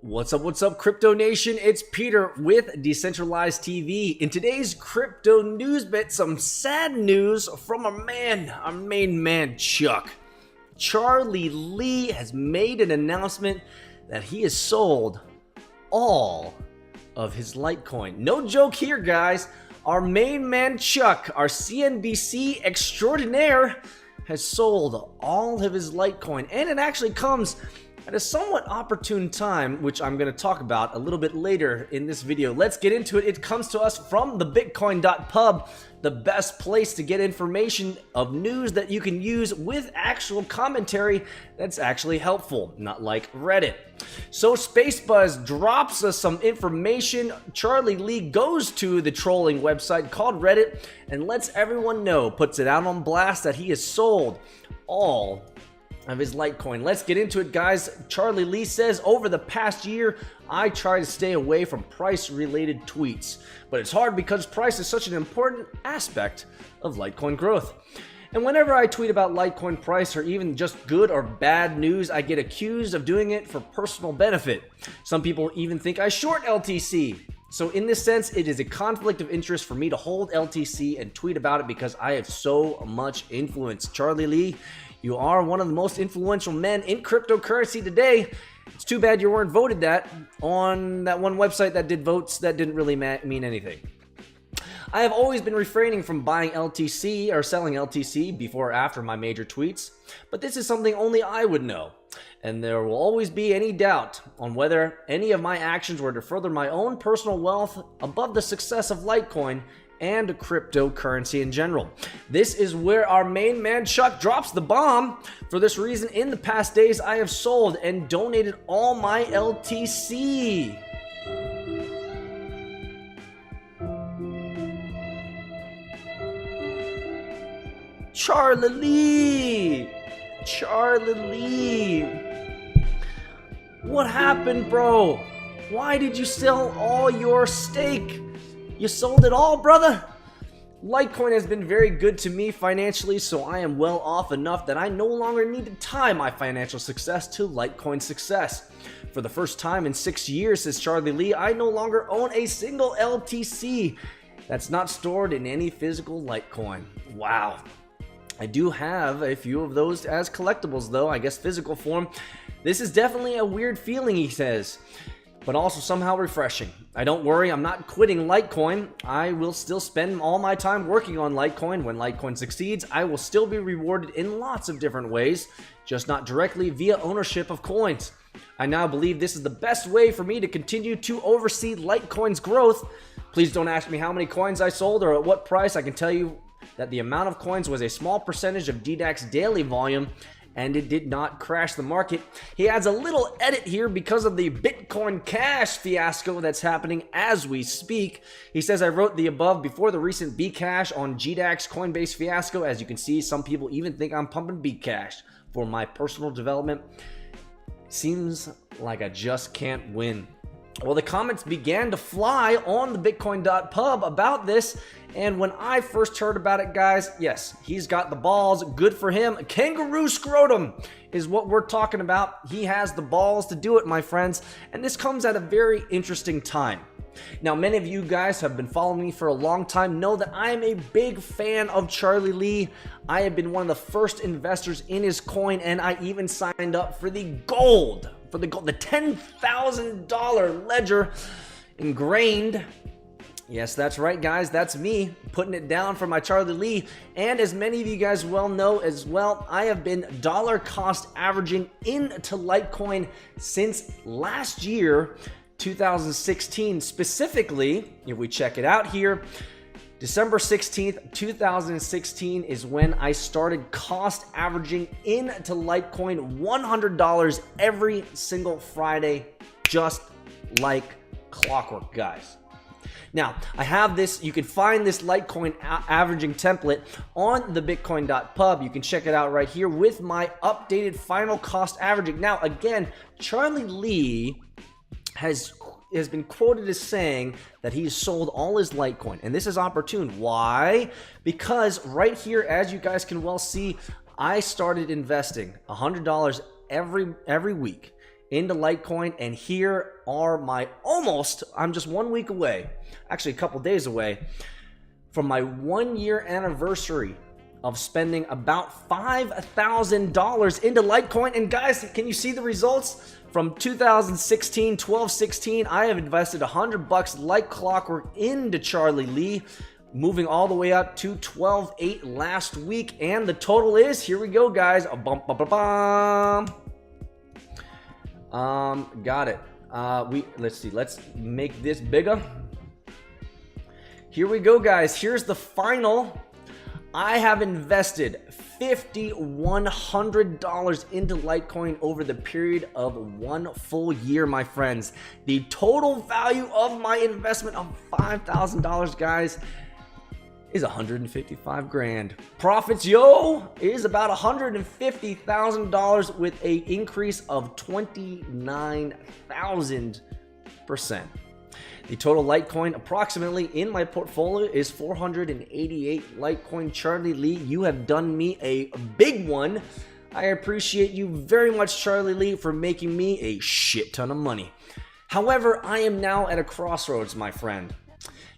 What's up, Crypto Nation? It's Peter with Decentralized TV. In today's crypto news bit, some sad news from our main man, Chuck. Charlie Lee has made an announcement that he has sold all of his Litecoin. No joke here, guys. Our main man, Chuck, our CNBC extraordinaire, has sold all of his Litecoin, and it actually comes at a somewhat opportune time, which I'm going to talk about a little bit later in this video. Let's get into it. It comes to us from the Bitcoin.pub, the best place to get information of news that you can use with actual commentary that's actually helpful, not like Reddit. So SpaceBuzz drops us some information. Charlie Lee goes to the trolling website called Reddit and lets everyone know, puts it out on blast that he has sold all of his Litecoin. Let's get into it, guys. Charlie Lee says, over the past year, I try to stay away from price-related tweets, but it's hard because price is such an important aspect of Litecoin growth. And whenever I tweet about Litecoin price or even just good or bad news, I get accused of doing it for personal benefit. Some people even think I short LTC. So in this sense, it is a conflict of interest for me to hold LTC and tweet about it because I have so much influence. Charlie Lee, you are one of the most influential men in cryptocurrency today. It's too bad you weren't voted that on that one website that did votes that didn't really mean anything. I have always been refraining from buying LTC or selling LTC before or after my major tweets, but this is something only I would know. And there will always be any doubt on whether any of my actions were to further my own personal wealth above the success of Litecoin and cryptocurrency in general. This is where our main man Chuck drops the bomb. For this reason, in the past days, I have sold and donated all my LTC. Charlie Lee! What happened, bro? Why did you sell all your stake? You sold it all, brother? Litecoin has been very good to me financially, so I am well off enough that I no longer need to tie my financial success to Litecoin success. For the first time in 6 years, says Charlie Lee, I no longer own a single LTC that's not stored in any physical Litecoin. Wow. I do have a few of those as collectibles, though, I guess physical form. This is definitely a weird feeling, he says, but also somehow refreshing. I don't worry, I'm not quitting Litecoin. I will still spend all my time working on Litecoin. When Litecoin succeeds, I will still be rewarded in lots of different ways, just not directly via ownership of coins. I now believe this is the best way for me to continue to oversee Litecoin's growth. Please don't ask me how many coins I sold or at what price. I can tell you that the amount of coins was a small percentage of DDAX daily volume, and it did not crash the market. He adds a little edit here because of the Bitcoin Cash fiasco that's happening as we speak. He says, I wrote the above before the recent Bcash on GDAX Coinbase fiasco. As you can see, some people even think I'm pumping Bcash for my personal development. Seems like I just can't win. Well, the comments began to fly on the Bitcoin.pub about this, and when I first heard about it, guys, yes, he's got the balls. Good for him. Kangaroo scrotum is what we're talking about. He has the balls to do it, my friends, and this comes at a very interesting time. Now, many of you guys have been following me for a long time, know that I am a big fan of Charlie Lee. I have been one of the first investors in his coin, and I even signed up for the gold, the $10,000 ledger ingrained. Yes, that's right, guys. That's me putting it down for my Charlie Lee. And as many of you guys well know as well, I have been dollar cost averaging into Litecoin since last year, 2016. Specifically, if we check it out here, December 16th, 2016 is when I started cost averaging into Litecoin $100 every single Friday, just like clockwork, guys. Now, I have this, you can find this Litecoin averaging template on the Bitcoin.pub. You can check it out right here with my updated final cost averaging. Now, again, Charlie Lee has been quoted as saying that he's sold all his Litecoin, and this is opportune. Why? Because right here, as you guys can well see, I started investing $100 every week into Litecoin, and here are my I'm just 1 week away, actually a couple days away, from my 1 year anniversary of spending about $5,000 into Litecoin. And guys, can you see the results? From 2016, 12-16, I have invested $100 like clockwork into Charlie Lee, moving all the way up to 12.8 last week. And the total is, here we go, guys. Got it. Let's see. Let's make this bigger. Here we go, guys. Here's the final. I have invested $5,100 into Litecoin over the period of 1 full year, my friends. The total value of my investment of $5,000, guys, is 155 grand. Profits, yo, is about $150,000 with an increase of 29,000%. The total Litecoin approximately in my portfolio is 488 Litecoin. Charlie Lee, you have done me a big one. I appreciate you very much, Charlie Lee, for making me a shit ton of money. However, I am now at a crossroads, my friend.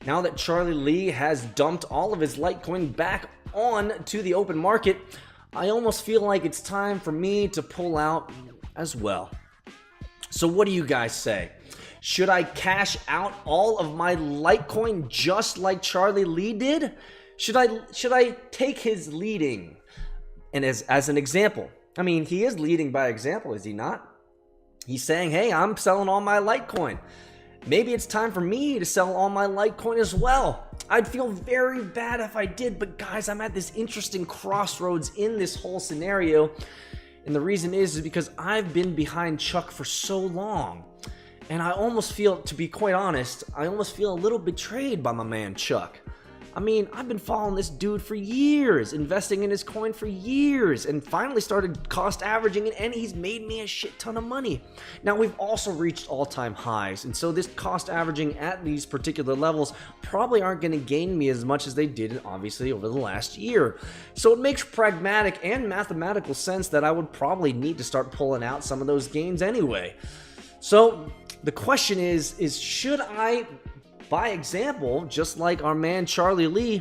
Now that Charlie Lee has dumped all of his Litecoin back on to the open market, I almost feel like it's time for me to pull out as well. So what do you guys say? Should I cash out all of my Litecoin just like Charlie Lee did? Should I take his leading? And as an example, I mean, he is leading by example, is he not? He's saying, hey, I'm selling all my Litecoin. Maybe it's time for me to sell all my Litecoin as well. I'd feel very bad if I did, but guys, I'm at this interesting crossroads in this whole scenario. And the reason is because I've been behind Chuck for so long. And I almost feel, to be quite honest, I almost feel a little betrayed by my man Chuck. I mean, I've been following this dude for years, investing in his coin for years, and finally started cost averaging it, and he's made me a shit ton of money. Now, we've also reached all-time highs, and so this cost averaging at these particular levels probably aren't going to gain me as much as they did, obviously, over the last year. So it makes pragmatic and mathematical sense that I would probably need to start pulling out some of those gains anyway. So the question is should I, by example, just like our man Charlie Lee,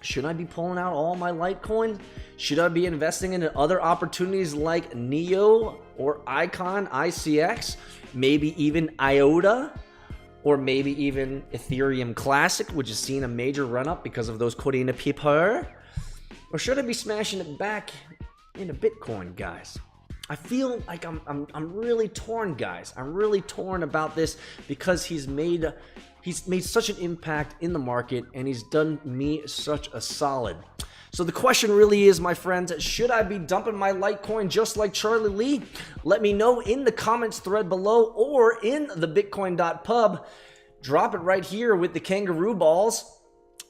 should I be pulling out all my Litecoin? Should I be investing in other opportunities like NEO or Icon, ICX, maybe even IOTA, or maybe even Ethereum Classic, which has seen a major run up because of those Corina Piper? Or should I be smashing it back into Bitcoin, guys? I feel like I'm really torn, guys. I'm really torn about this because he's made such an impact in the market, and he's done me such a solid. So the question really is, my friends, should I be dumping my Litecoin just like Charlie Lee? Let me know in the comments thread below or in the bitcoin.pub. Drop it right here with the kangaroo balls.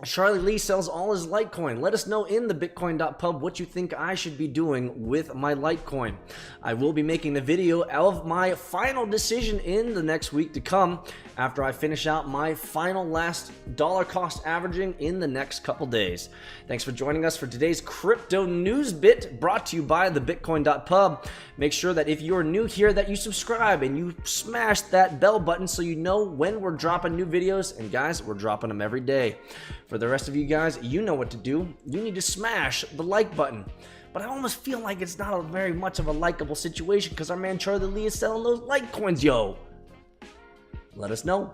Charlie Lee sells all his Litecoin. Let us know in the bitcoin.pub what you think I should be doing with my Litecoin. I will be making a video of my final decision in the next week to come after I finish out my final last dollar cost averaging in the next couple days. Thanks for joining us for today's crypto news bit brought to you by the bitcoin.pub. Make sure that if you're new here that you subscribe and you smash that bell button so you know when we're dropping new videos. And guys, we're dropping them every day. For the rest of you guys, you know what to do. You need to smash the like button. But I almost feel like it's not a very much of a likable situation because our man Charlie Lee is selling those Litecoins, yo. Let us know.